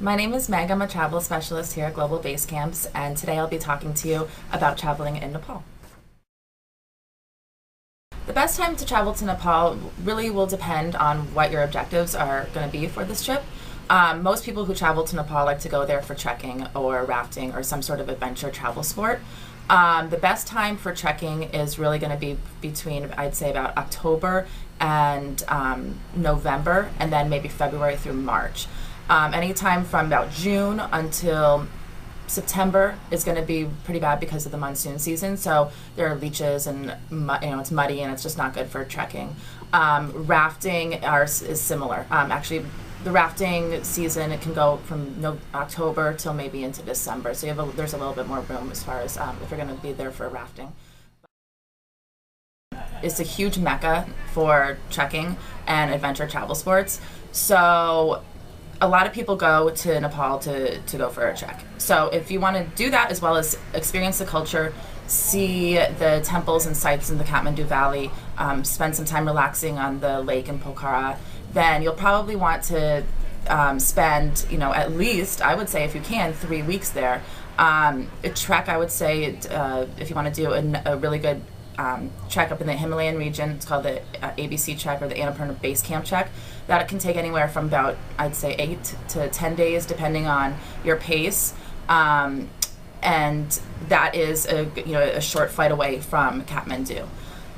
My name is Meg. I'm a travel specialist here at Global Base Camps, and today I'll be talking to you about traveling in Nepal. The best time to travel to Nepal really will depend on what your objectives are going to be for this trip. Most people who travel to Nepal like to go there for trekking or rafting or some sort of adventure travel sport. The best time for trekking is really going to be between, I'd say, about October and November, and then maybe February through March. Anytime from about June until September is going to be pretty bad because of the monsoon season. So there are leeches and it's muddy and it's just not good for trekking. Rafting is similar. Actually, the rafting season, it can go from October till maybe into December. So there's a little bit more room as far as if you're going to be there for rafting. It's a huge mecca for trekking and adventure travel sports. So a lot of people go to Nepal to go for a trek. So if you want to do that as well as experience the culture, see the temples and sites in the Kathmandu Valley, spend some time relaxing on the lake in Pokhara, then you'll probably want to spend, at least, I would say if you can, 3 weeks there. A trek, I would say, if you want to do a really good trek up in the Himalayan region, it's called the ABC trek or the Annapurna Base Camp trek. That can take anywhere from about, I'd say, 8 to 10 days, depending on your pace. And that is a short flight away from Kathmandu.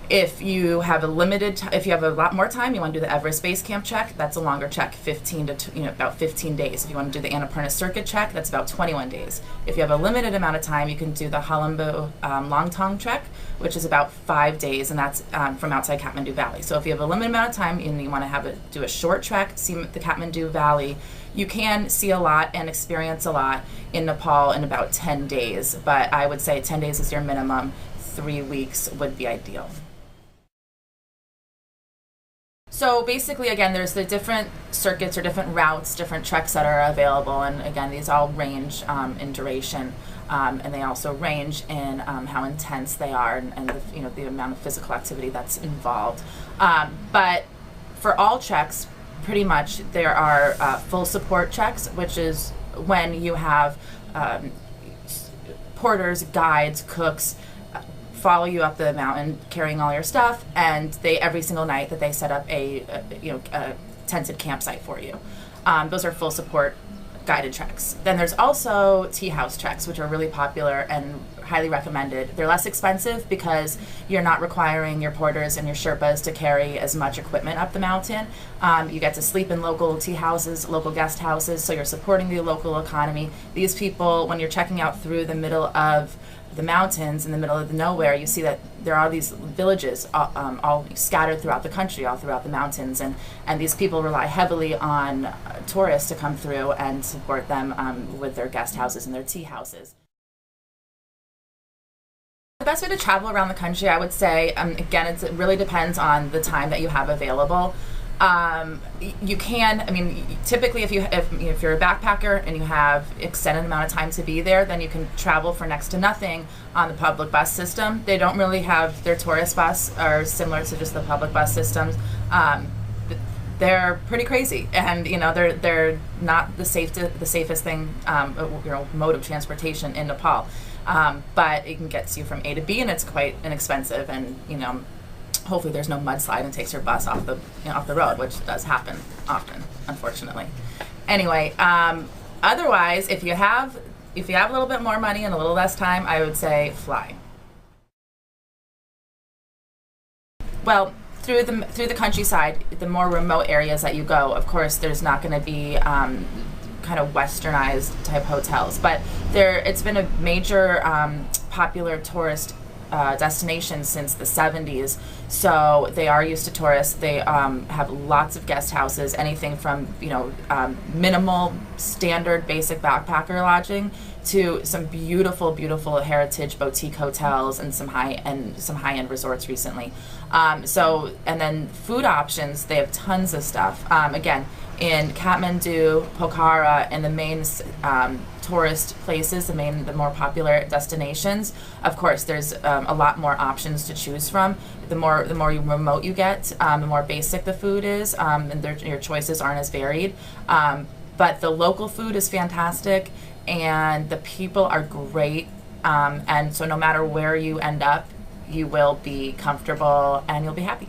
If you have a lot more time, you want to do the Everest Base Camp trek, that's a longer trek, about 15 days. If you want to do the Annapurna Circuit trek, that's about 21 days. If you have a limited amount of time, you can do the Halambu Longtong trek, which is about 5 days, and that's from outside Kathmandu Valley. So if you have a limited amount of time and you want to do a short trek, see the Kathmandu Valley, you can see a lot and experience a lot in Nepal in about 10 days. But I would say 10 days is your minimum. 3 weeks would be ideal. So basically, again, there's the different circuits or different routes, different treks that are available, and again, these all range in duration, and they also range in how intense they are and the amount of physical activity that's involved. But for all treks, pretty much there are full support treks, which is when you have porters, guides, cooks follow you up the mountain carrying all your stuff, and they every single night that they set up a tented campsite for you. Those are full support guided treks. Then there's also tea house treks, which are really popular and highly recommended. They're less expensive because you're not requiring your porters and your Sherpas to carry as much equipment up the mountain. You get to sleep in local tea houses, local guest houses, so you're supporting the local economy. These people, when you're checking out through the middle of the mountains, in the middle of the nowhere, you see that there are these villages all scattered throughout the country, all throughout the mountains, and these people rely heavily on tourists to come through and support them with their guest houses and their tea houses. The best way to travel around the country, I would say, again, it really depends on the time that you have available. You can, typically if you're a backpacker and you have extended amount of time to be there, then you can travel for next to nothing on the public bus system. They don't really have their tourist bus, are similar to just the public bus systems. They're pretty crazy, and they're not the safest thing, mode of transportation in Nepal. But it can get you from A to B, and it's quite inexpensive, and hopefully there's no mudslide and takes your bus off the road, which does happen often, unfortunately. Anyway, otherwise, if you have a little bit more money and a little less time, I would say fly. Well, through the countryside, the more remote areas that you go, of course, there's not going to be kind of westernized type hotels, but it's been a major popular tourist destination since the 70s, so they are used to tourists. They have lots of guest houses, anything from minimal standard basic backpacker lodging to some beautiful heritage boutique hotels and some high-end resorts recently. And then food options, they have tons of stuff. Again, in Kathmandu, Pokhara, and the main tourist places, the more popular destinations, of course, there's a lot more options to choose from. The more remote you get, the more basic the food is, and your choices aren't as varied. but the local food is fantastic, and the people are great. And so no matter where you end up, you will be comfortable and you'll be happy.